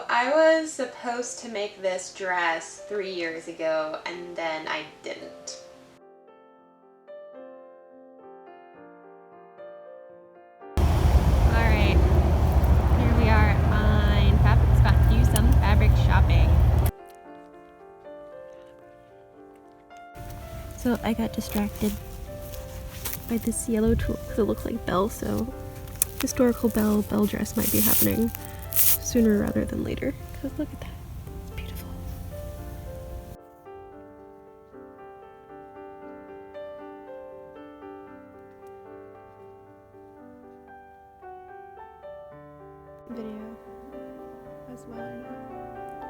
I was supposed to make this dress 3 years ago and then I didn't. Alright, here we are on Fabric Spot to do some fabric shopping. So I got distracted by this yellow tulle because it looks like Belle, so historical Belle dress might be happening sooner rather than later. Because look at that, it's beautiful. Video as well or not.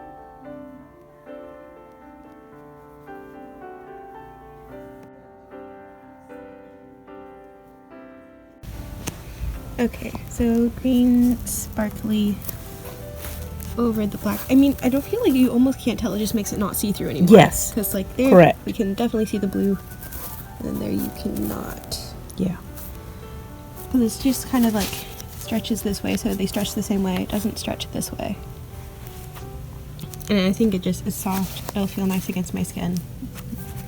Okay, so green sparkly over the black. I mean, I don't feel like you almost can't tell. It just makes it not see-through anymore. Yes. Because like there, correct. We can definitely see the blue. And then there you cannot. Yeah. Because it's just kind of like stretches this way, so they stretch the same way. It doesn't stretch this way. And I think it just is soft. It'll feel nice against my skin.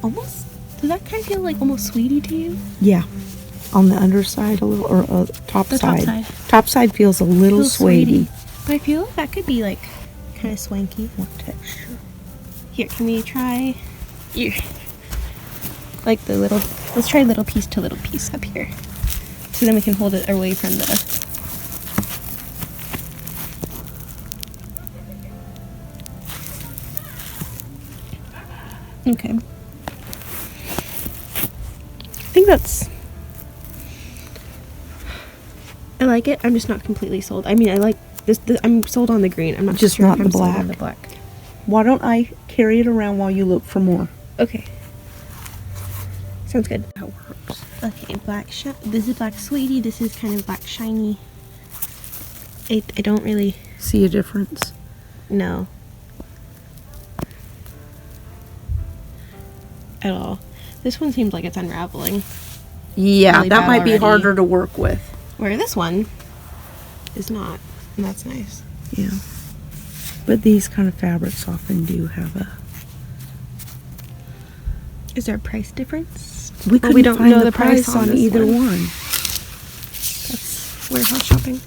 Almost. Does that kind of feel like almost sweetie to you? Yeah. On the underside a little, or top The side. top side. Top side feels a little sweaty. But I feel like that could be like kind of swanky. More texture. Here, can we try? Here. Like the little. Let's try little piece to little piece up here. So then we can hold it away from the. Okay. I think that's. I like it. I'm just not completely sold. I mean, I like this. I'm sold on the green. I'm not Just sure not if I'm the sold black. on the black. Why don't I carry it around while you look for more? Okay. Sounds good. That works. Okay, black. This is black sweetie. This is kind of black shiny. I don't really See a difference? know at all. This one seems like it's unraveling. Yeah, Really that bad might be already. harder to work with. Where this one is not. And that's nice. Yeah. But these kind of fabrics often do have a... Is there a price difference? We Or couldn't we don't find know the the price price on on this either one. one. That's warehouse shopping.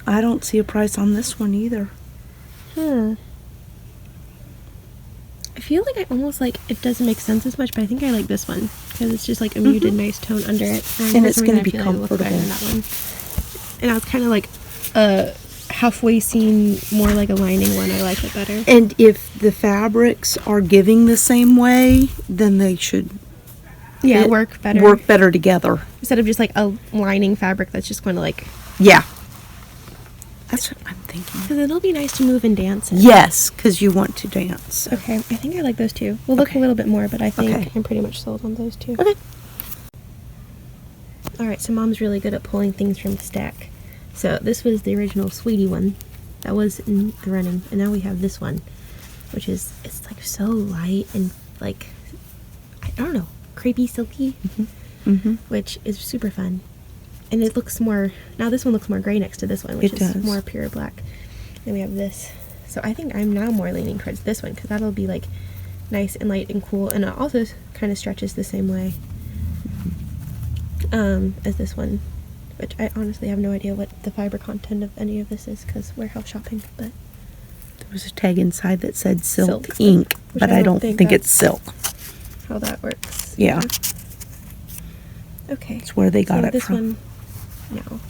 I don't see a price on this one either. I feel like I almost like it doesn't make sense as much, but I think I like this one because it's just like a muted, nice tone under it, And for it's some gonna reason I be feel like it looks better comfortable. than that one. And I was kind of like halfway seeing more like a lining one. I like it better. And if the fabrics are giving the same way, then they should Yeah, it work better. work better together. Instead of just like a lining fabric that's just going to like. Yeah. That's what I'm thinking. Because it'll be nice to move and dance in. Yes, because you want to dance. Okay, I think I like those two. We'll look a little bit more, but I think Okay. I'm pretty much sold on those two. Okay. Alright, so Mom's really good at pulling things from the stack. So this was the original Sweetie one that was in the running, and now we have this one, which is, it's like so light and like, I don't know, crepey, silky, which is super fun. And it looks more, now this one looks more gray next to this one, which It is does. more pure black. Then we have this. So I think I'm now more leaning towards this one, because that'll be like nice and light and cool, and it also kind of stretches the same way as this one, which I honestly have no idea what the fiber content of any of this is, because warehouse shopping, but There was a tag inside that said silk, Silk. ink, Which but I I don't don't think think it's that's- silk. how that works. Yeah. Okay. It's where they got so it this from. one, no.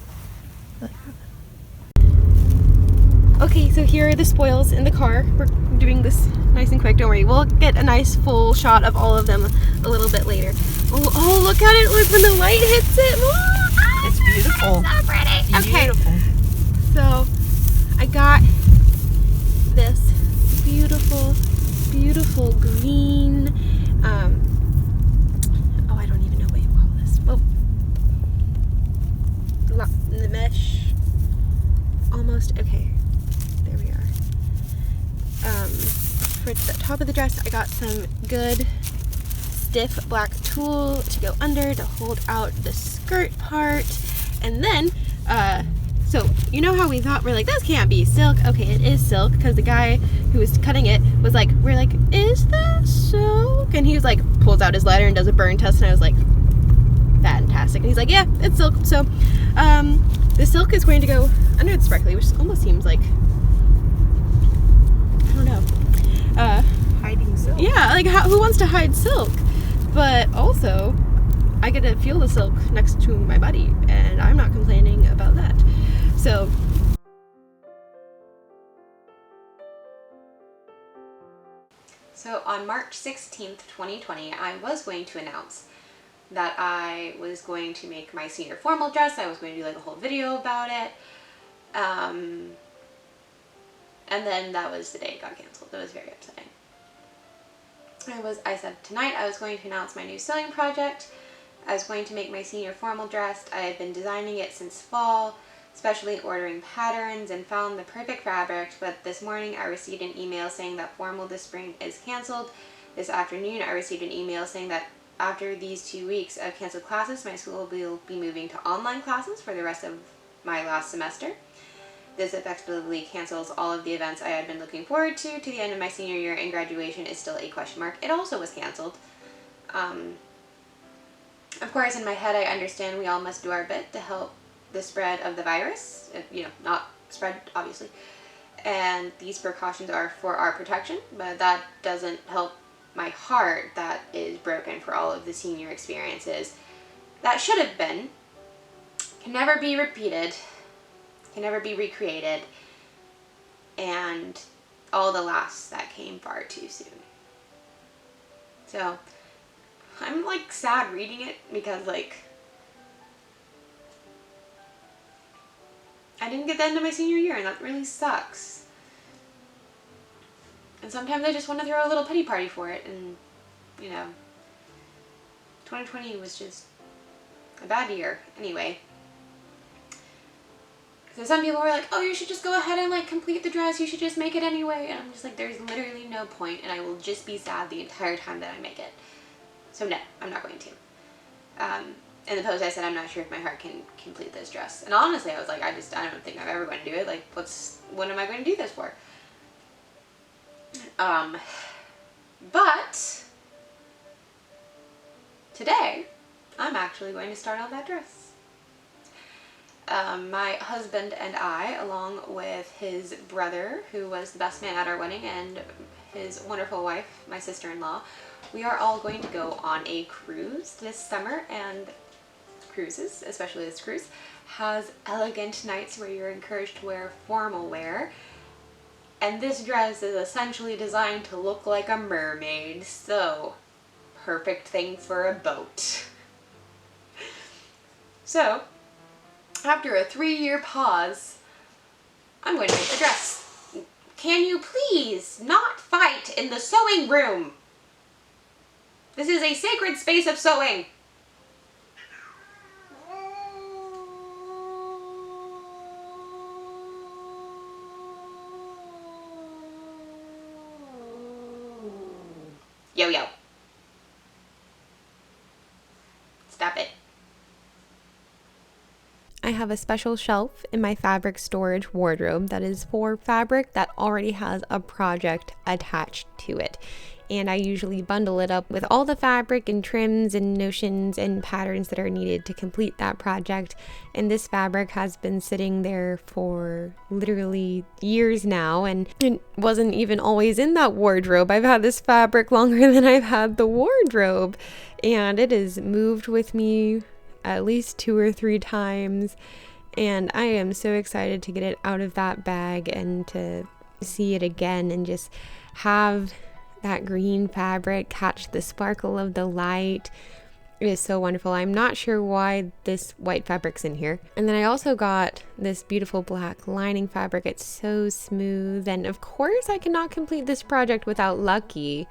Okay, so here are the spoils in the car. We're doing this nice and quick. Don't worry, we'll get a nice full shot of all of them a little bit later. Oh, look at it! Look when the light hits it. Oh, It's beautiful. so pretty. Okay, Beautiful. so I got this beautiful, beautiful green. Oh, I don't even know what you call this. Oh, the mesh. Almost okay. There we are. For the top of the dress, I got some good stiff black tulle to go under to hold out the skirt part, and then So, you know how we thought, we're like, this can't be silk. Okay, it is silk, because the guy who was cutting it was like, we're like, is that silk? And he was like, pulls out his lighter and does a burn test, and I was like, fantastic. And he's like, yeah, it's silk. So, the silk is going to go under the sparkly, which almost seems like, I don't know. Hiding silk. Yeah, like, who wants to hide silk? But also, I get to feel the silk next to my body, and I'm not complaining about that. So on March 16th, 2020, I was going to announce that I was going to make my senior formal dress. I was going to do like a whole video about it. And then that was the day it got canceled. That was very upsetting. I said tonight I was going to announce my new sewing project. I was going to make my senior formal dress. I had been designing it since fall, especially ordering patterns, and found the perfect fabric, but this morning I received an email saying that formal this spring is canceled. This afternoon I received an email saying that after these 2 weeks of canceled classes, my school will be moving to online classes for the rest of my last semester. This effectively cancels all of the events I had been looking forward to the end of my senior year, and graduation is still a question mark. It also was canceled. Of course, in my head, I understand we all must do our bit to help the spread of the virus. Not spread, obviously. And these precautions are for our protection, but that doesn't help my heart that is broken for all of the senior experiences that should have been, can never be repeated, can never be recreated, and all the laughs that came far too soon. So I'm like sad reading it because like I didn't get the end of my senior year, and that really sucks. And sometimes I just want to throw a little pity party for it, and 2020 was just a bad year anyway. So some people were like, oh, you should just go ahead and like complete the dress, you should just make it anyway. And I'm just like, there's literally no point, and I will just be sad the entire time that I make it. So no, I'm not going to. In the post I said, I'm not sure if my heart can complete this dress. And honestly, I was like, I don't think I'm ever going to do it. Like, what am I going to do this for? But today, I'm actually going to start on that dress. My husband and I, along with his brother, who was the best man at our wedding, and his wonderful wife, my sister-in-law, we are all going to go on a cruise this summer. And cruises, especially this cruise, has elegant nights where you're encouraged to wear formal wear. And this dress is essentially designed to look like a mermaid, so perfect thing for a boat. So, after a 3-year pause, I'm going to make the dress. Can you please not fight in the sewing room? This is a sacred space of sewing. Yo. Stop it. I have a special shelf in my fabric storage wardrobe that is for fabric that already has a project attached to it. And I usually bundle it up with all the fabric and trims and notions and patterns that are needed to complete that project. And this fabric has been sitting there for literally years now, and it wasn't even always in that wardrobe. I've had this fabric longer than I've had the wardrobe, and it has moved with me at least 2 or 3 times, and I am so excited to get it out of that bag and to see it again and just have that green fabric catch the sparkle of the light. It is so wonderful. I'm not sure why this white fabric's in here. And then I also got this beautiful black lining fabric. It's so smooth, and of course I cannot complete this project without Lucky.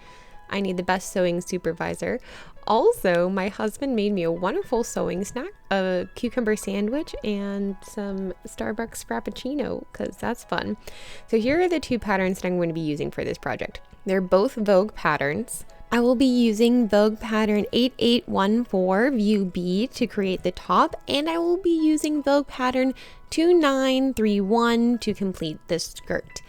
I need the best sewing supervisor. Also, my husband made me a wonderful sewing snack, a cucumber sandwich and some Starbucks Frappuccino, because that's fun. So here are the 2 patterns that I'm going to be using for this project. They're both Vogue patterns, I will be using Vogue pattern 8814 view B to create the top, and I will be using Vogue pattern 2931 to complete the skirt.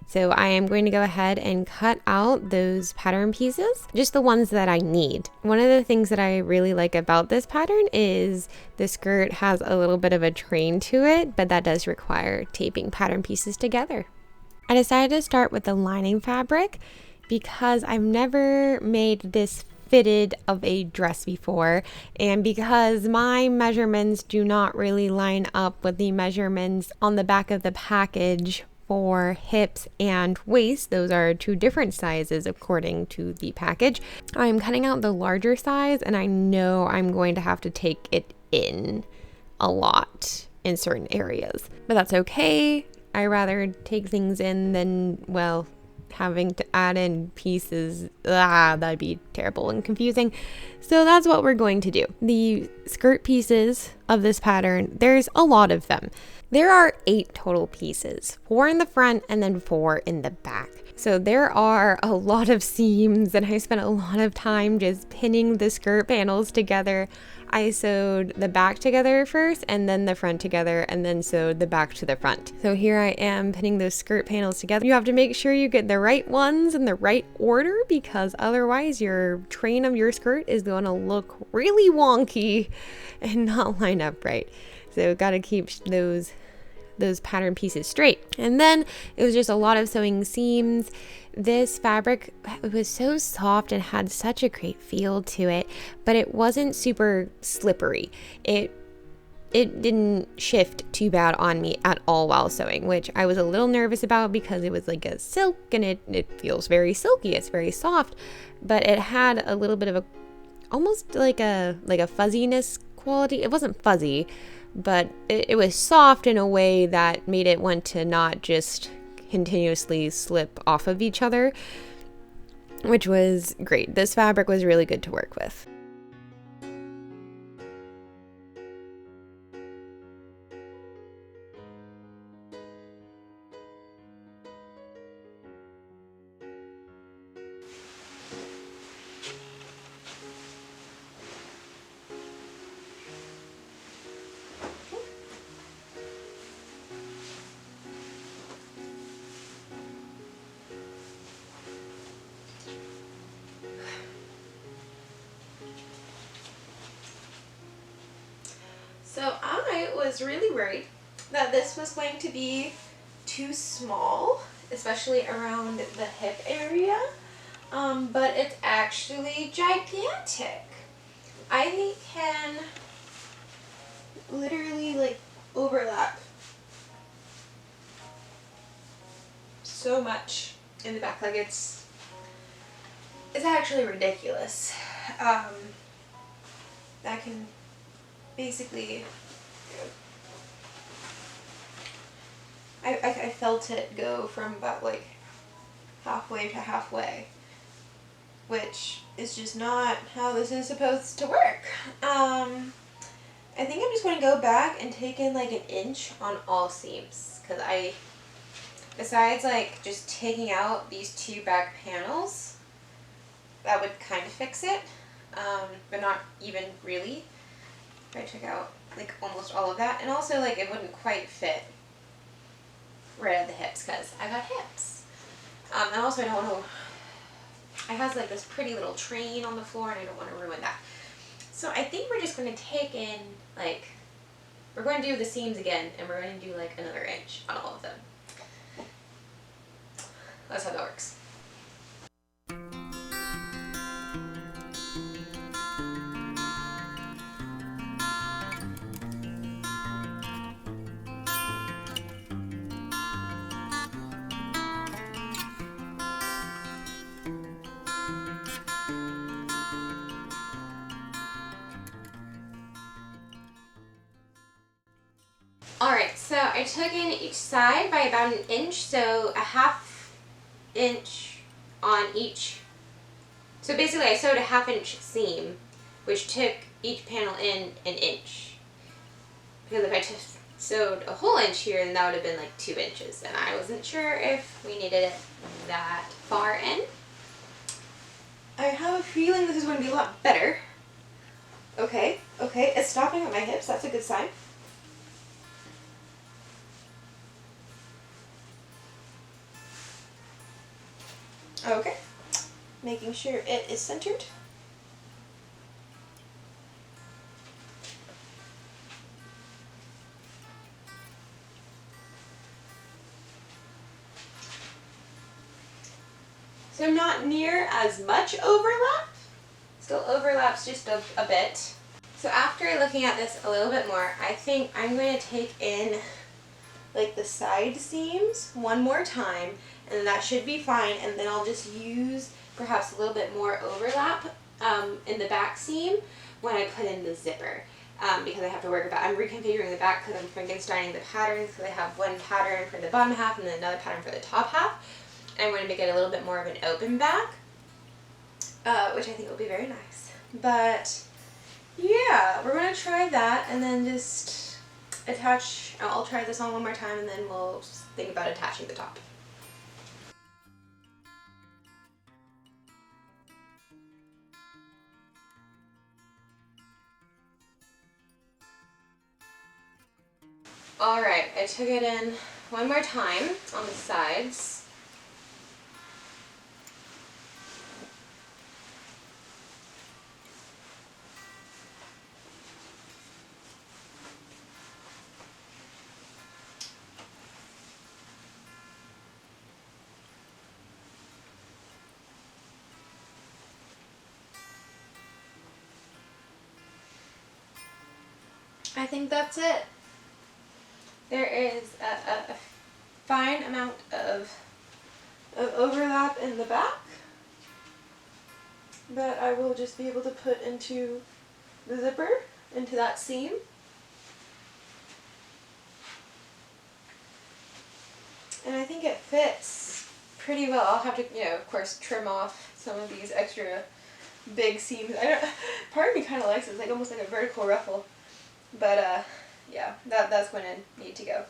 So I am going to go ahead and cut out those pattern pieces, just the ones that I need. One of the things that I really like about this pattern is the skirt has a little bit of a train to it, but that does require taping pattern pieces together. I decided to start with the lining fabric because I've never made this fitted of a dress before, and because my measurements do not really line up with the measurements on the back of the package for hips and waist. Those are two different sizes according to the package. I'm cutting out the larger size, and I know I'm going to have to take it in a lot in certain areas, but that's okay. I rather take things in than, well, having to add in pieces. That'd be terrible and confusing. So that's what we're going to do. The skirt pieces of this pattern, there's a lot of them. There are 8 total pieces, 4 in the front and then 4 in the back. So there are a lot of seams, and I spent a lot of time just pinning the skirt panels together. I sewed the back together first, and then the front together, and then sewed the back to the front. So here I am pinning those skirt panels together. You have to make sure you get the right ones in the right order, because otherwise your train of your skirt is going to look really wonky and not line up right. So got to keep those pattern pieces straight. And then it was just a lot of sewing seams. This fabric, it was so soft and had such a great feel to it, but it wasn't super slippery. It didn't shift too bad on me at all while sewing, which I was a little nervous about because it was like a silk, and it feels very silky. It's very soft, but it had a little bit of a almost like a fuzziness quality. It wasn't fuzzy, but it was soft in a way that made it want to not just continuously slip off of each other, which was great. This fabric was really good to work with. So I was really worried that this was going to be too small, especially around the hip area, but it's actually gigantic. I can literally like overlap so much in the back, like it's actually ridiculous. I can basically, I felt it go from about like halfway to halfway, which is just not how this is supposed to work. I think I'm just going to go back and take in like 1 inch on all seams, because besides like just taking out these 2 back panels, that would kind of fix it, but not even really. I took out like almost all of that, and also like it wouldn't quite fit right at the hips because I got hips. And also I don't want to, it has like this pretty little train on the floor, and I don't want to ruin that. So I think we're just going to take in like, we're going to do the seams again, and we're going to do like another 1 inch on all of them. That's how that works. Alright, so I took in each side by about 1 inch, so a 1/2 inch on each. So basically I sewed a 1/2 inch seam, which took each panel in 1 inch. Because if I just sewed a whole inch here, then that would have been like 2 inches, and I wasn't sure if we needed it that far in. I have a feeling this is going to be a lot better. Okay, okay, it's stopping at my hips, that's a good sign. Okay, making sure it is centered. So not near as much overlap, still overlaps just a bit. So after looking at this a little bit more, I think I'm going to take in like the side seams one more time, and that should be fine, and then I'll just use perhaps a little bit more overlap in the back seam when I put in the zipper. Because I have to work about, I'm reconfiguring the back because I'm Frankensteining the patterns, because I have one pattern for the bottom half and then another pattern for the top half. And I'm going to make it a little bit more of an open back, which I think will be very nice. But yeah, we're going to try that and then just attach, I'll try this on one more time and then we'll think about attaching the top. Alright, I took it in one more time on the sides. I think that's it. There is a fine amount of overlap in the back that I will just be able to put into the zipper, into that seam. And I think it fits pretty well. I'll have to, you know, of course, trim off some of these extra big seams. Part of me kind of likes it. It's like almost like a vertical ruffle. But yeah, that's going to need to go.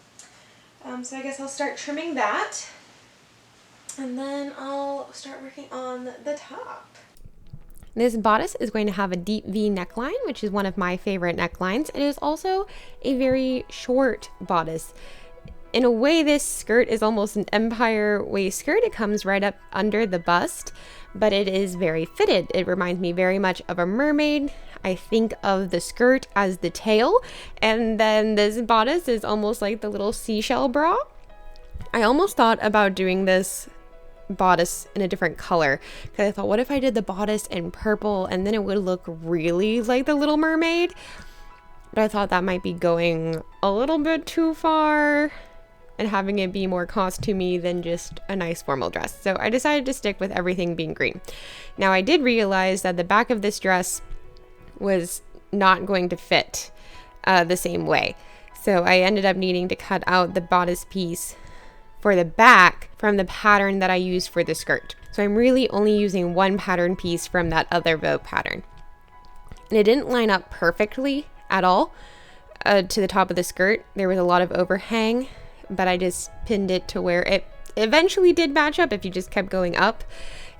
So I guess I'll start trimming that, and then I'll start working on the top. This bodice is going to have a deep V neckline, which is one of my favorite necklines. It is also a very short bodice. In a way, this skirt is almost an empire waist skirt. It comes right up under the bust, but it is very fitted. It reminds me very much of a mermaid. I think of the skirt as the tail, and then this bodice is almost like the little seashell bra. I almost thought about doing this bodice in a different color, because I thought, what if I did the bodice in purple, and then it would look really like the Little Mermaid? But I thought that might be going a little bit too far and having it be more costumey than just a nice formal dress. So I decided to stick with everything being green. Now I did realize that the back of this dress was not going to fit the same way. So I ended up needing to cut out the bodice piece for the back from the pattern that I used for the skirt. So I'm really only using one pattern piece from that other Vogue pattern. And it didn't line up perfectly at all to the top of the skirt. There was a lot of overhang, but I just pinned it to where it eventually did match up if you just kept going up,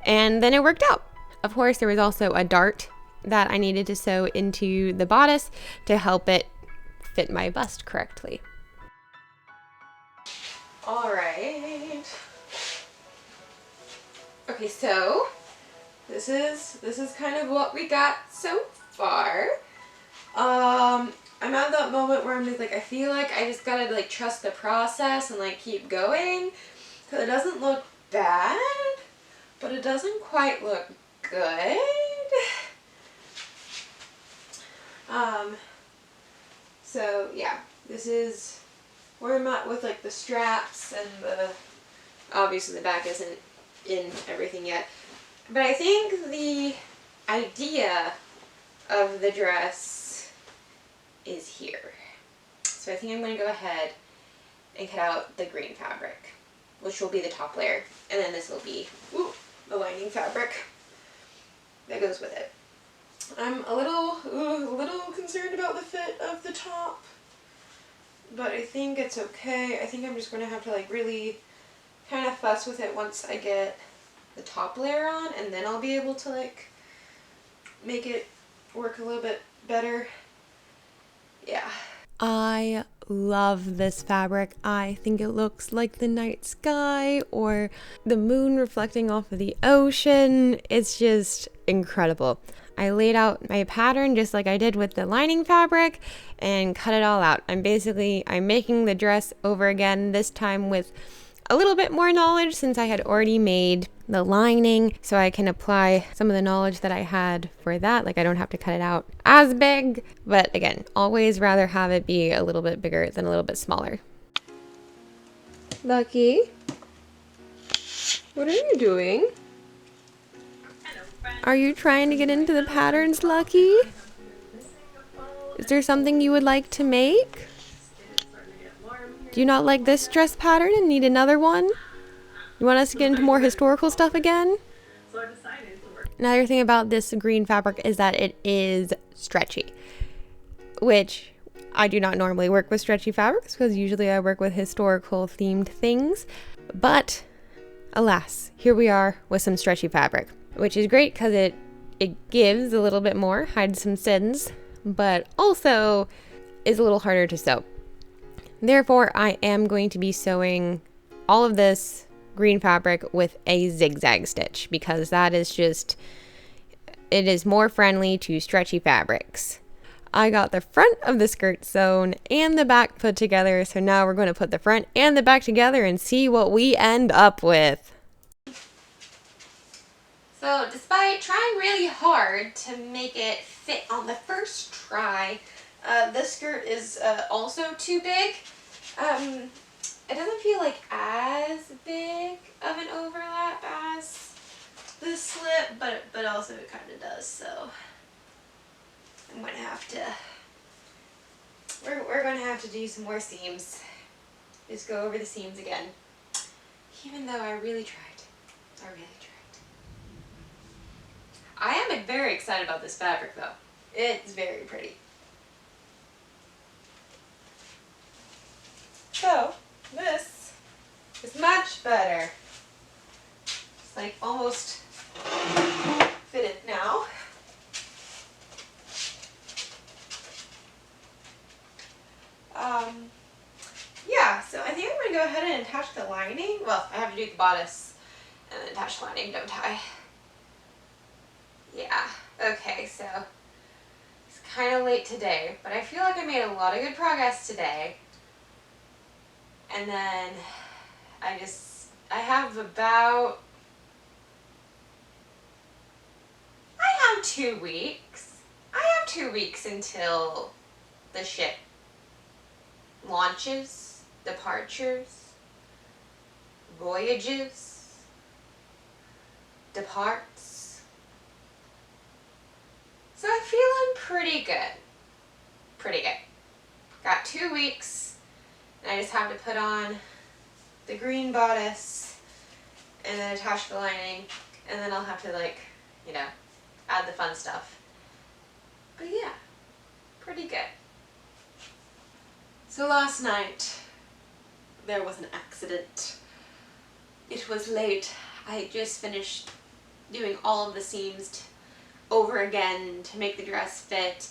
and then it worked out. Of course, there was also a dart that I needed to sew into the bodice to help it fit my bust correctly. All right. Okay, so this is kind of what we got so far. I'm at that moment where I'm just like, I feel like I just gotta like trust the process and like keep going, because it doesn't look bad, but it doesn't quite look good. So yeah, this is where I'm at with like the straps, and obviously the back isn't in everything yet. But I think the idea of the dress is here. So I think I'm going to go ahead and cut out the green fabric, which will be the top layer, and then this will be the lining fabric that goes with it. I'm a little concerned about the fit of the top, but I think it's okay. I think I'm just going to have to like really kind of fuss with it once I get the top layer on, and then I'll be able to like make it work a little bit better. Yeah. I love this fabric. I think it looks like the night sky or the moon reflecting off of the ocean. It's just incredible. I laid out my pattern just like I did with the lining fabric and cut it all out. I'm making the dress over again, this time with a little bit more knowledge since I had already made the lining, so I can apply some of the knowledge that I had for that. Like I don't have to cut it out as big, but again, always rather have it be a little bit bigger than a little bit smaller. Lucky, what are you doing? Are you trying to get into the patterns, Lucky? Is there something you would like to make? Do you not like this dress pattern and need another one? You want us to get into more historical stuff again? Another thing about this green fabric is that it is stretchy, which I do not normally work with stretchy fabrics because usually I work with historical themed things. But alas, here we are with some stretchy fabric, which is great because it gives a little bit more, hides some sins, but also is a little harder to sew. Therefore, I am going to be sewing all of this green fabric with a zigzag stitch because that is just, it is more friendly to stretchy fabrics. I got the front of the skirt sewn and the back put together, so now we're going to put the front and the back together and see what we end up with. So despite trying really hard to make it fit on the first try, this skirt is also too big. It doesn't feel like as big of an overlap as the slip, but also it kind of does, so I'm going to have to, we're going to have to do some more seams. Just go over the seams again. Even though I really tried. I really tried. I am very excited about this fabric though. It's very pretty. So, this is much better. It's like almost fitted now. Yeah, so I think I'm going to go ahead and attach the lining. Well, I have to do the bodice and then attach the lining, don't I? Yeah, okay, so it's kind of late today, but I feel like I made a lot of good progress today. And then I have 2 weeks. I have 2 weeks until the ship launches, departures, voyages, departs. So I'm feeling pretty good. Pretty good. Got 2 weeks, and I just have to put on the green bodice and then attach the lining, and then I'll have to, like, you know, add the fun stuff. But yeah, pretty good. So last night, there was an accident. It was late. I had just finished doing all of the seams over again to make the dress fit,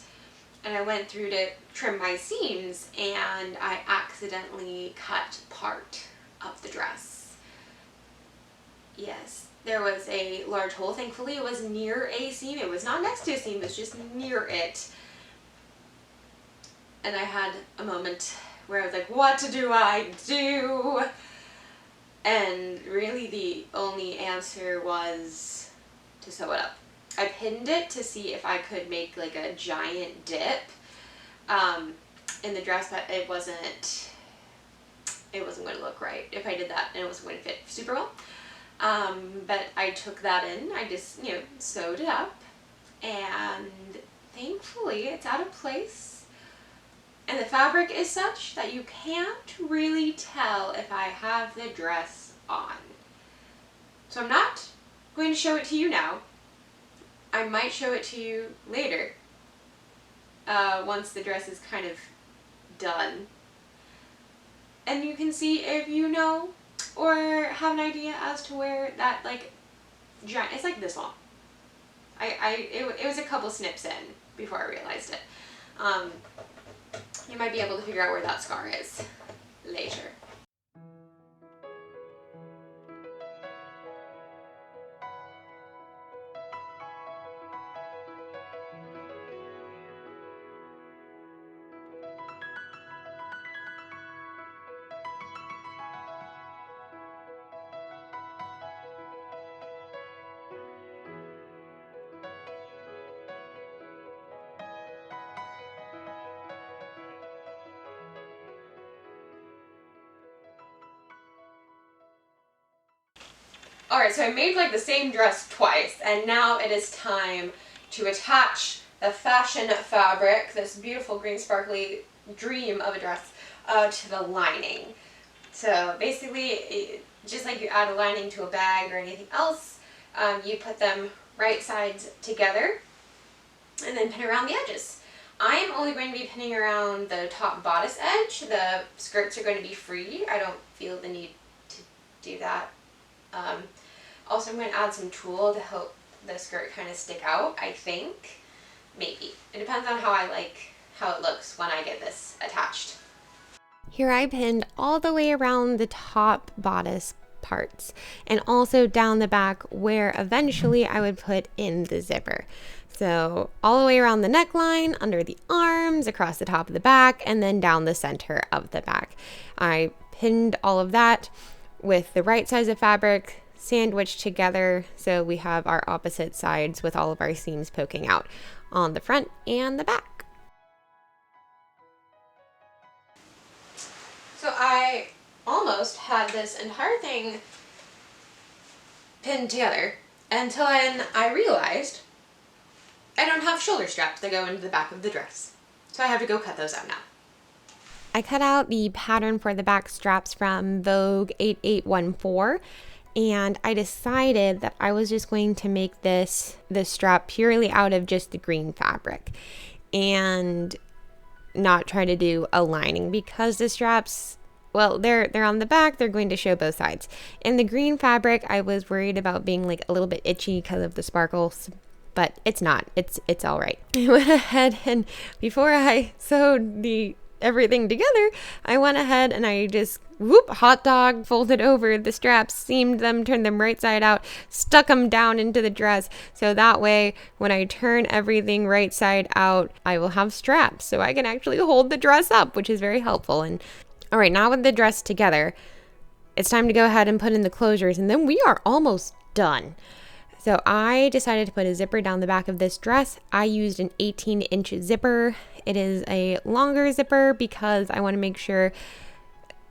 and I went through to trim my seams and I accidentally cut part of the dress. Yes, there was a large hole. Thankfully it was near a seam. It was not next to a seam, it was just near it. And I had a moment where I was like, what do I do? And really the only answer was to sew it up. I pinned it to see if I could make like a giant dip in the dress, but it wasn't going to look right if I did that, and it wasn't going to fit super well. But I took that in, I just, you know, sewed it up, and thankfully it's out of place. And the fabric is such that you can't really tell if I have the dress on. So I'm not going to show it to you now. I might show it to you later, once the dress is kind of done. And you can see if you know or have an idea as to where that, like, giant. It's like this long. It was a couple snips in before I realized it. You might be able to figure out where that scar is later. Alright, so I made like the same dress twice, and now it is time to attach the fashion fabric, this beautiful green sparkly dream of a dress, to the lining. So basically, just like you add a lining to a bag or anything else, you put them right sides together and then pin around the edges. I am only going to be pinning around the top bodice edge. The skirts are going to be free. I don't feel the need to do that. Also, I'm going to add some tulle to help the skirt kind of stick out, I think. Maybe. It depends on how I like how it looks when I get this attached. Here I pinned all the way around the top bodice parts and also down the back where eventually I would put in the zipper. So all the way around the neckline, under the arms, across the top of the back, and then down the center of the back. I pinned all of that with the right size of fabric sandwiched together so we have our opposite sides with all of our seams poking out on the front and the back. So I almost had this entire thing pinned together until I realized I don't have shoulder straps that go into the back of the dress. So I have to go cut those out now. I cut out the pattern for the back straps from Vogue 8814, and I decided that I was just going to make this strap purely out of just the green fabric and not try to do a lining, because the straps, well, they're on the back, they're going to show both sides. In the green fabric, I was worried about being like a little bit itchy because of the sparkles, but it's not. It's all right. I went ahead and before I sewed everything together, I went ahead and I just hot dog folded over the straps, seamed them, turned them right side out, stuck them down into the dress, so that way when I turn everything right side out, I will have straps so I can actually hold the dress up, which is very helpful. And all right, now with the dress together, it's time to go ahead and put in the closures, and then we are almost done. So I decided to put a zipper down the back of this dress. I used an 18-inch zipper. It is a longer zipper because I want to make sure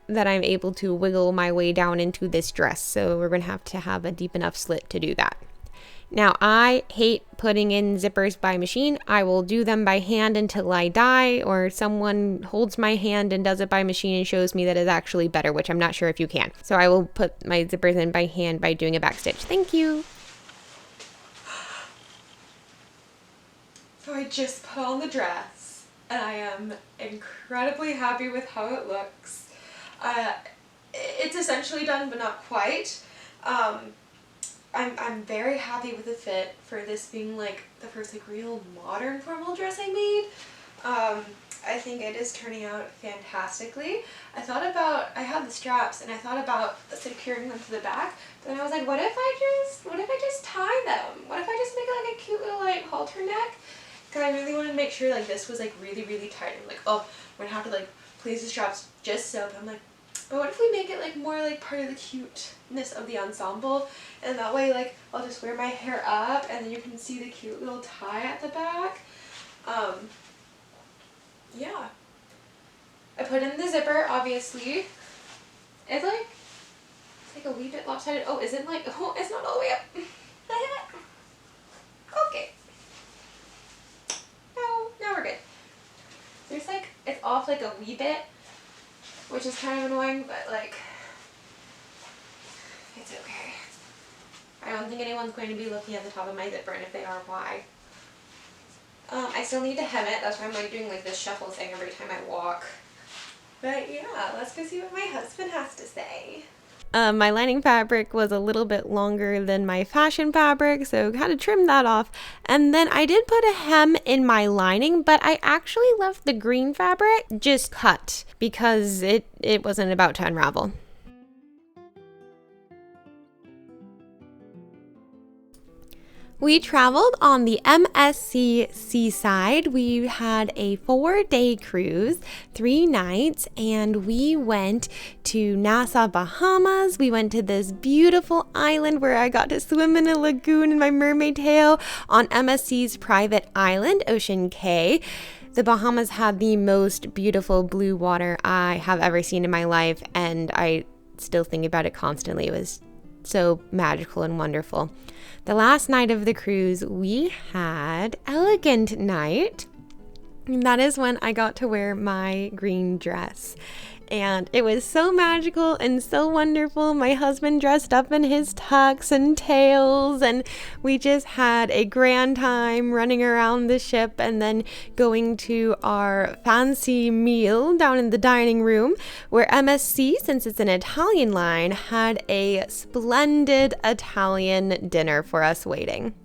that I'm able to wiggle my way down into this dress. So we're going to have a deep enough slit to do that. Now, I hate putting in zippers by machine. I will do them by hand until I die, or someone holds my hand and does it by machine and shows me that it's actually better, which I'm not sure if you can. So I will put my zippers in by hand by doing a back stitch. Thank you. So I just put on the dress, and I am incredibly happy with how it looks. It's essentially done, but not quite. I'm very happy with the fit for this being like the first like real modern formal dress I made. I think it is turning out fantastically. I had the straps and I thought about securing them to the back, but then I was like, what if I just tie them? What if I just make it like a cute little like halter neck? Because I really wanted to make sure like this was like really, really tight. I'm like, oh, we're gonna have to like place the straps just so. But I'm like, but what if we make it like more like part of the cuteness of the ensemble? And that way like I'll just wear my hair up and then you can see the cute little tie at the back. Yeah. I put in the zipper, obviously. It's like a wee bit lopsided. Oh, is it like, oh, it's not all the way up. Okay. Now we're good. There's like, it's off like a wee bit, which is kind of annoying, but like, it's okay. I don't think anyone's going to be looking at the top of my zipper, and if they are, why? I still need to hem it. That's why I'm like doing like this shuffle thing every time I walk. But yeah, let's go see what my husband has to say. My lining fabric was a little bit longer than my fashion fabric, so had to trim that off. And then I did put a hem in my lining, but I actually left the green fabric just cut because it wasn't about to unravel. We traveled on the MSC Seaside. We had a 4-day cruise, 3 nights, and we went to Nassau, Bahamas. We went to this beautiful island where I got to swim in a lagoon in my mermaid tail on MSC's private island, Ocean Cay. The Bahamas had the most beautiful blue water I have ever seen in my life, and I still think about it constantly. It was so magical and wonderful. The last night of the cruise, we had Elegant Night. And that is when I got to wear my green dress. And it was so magical and so wonderful. My husband dressed up in his tux and tails, and we just had a grand time running around the ship and then going to our fancy meal down in the dining room, where MSC, since it's an Italian line, had a splendid Italian dinner for us waiting.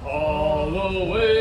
All the way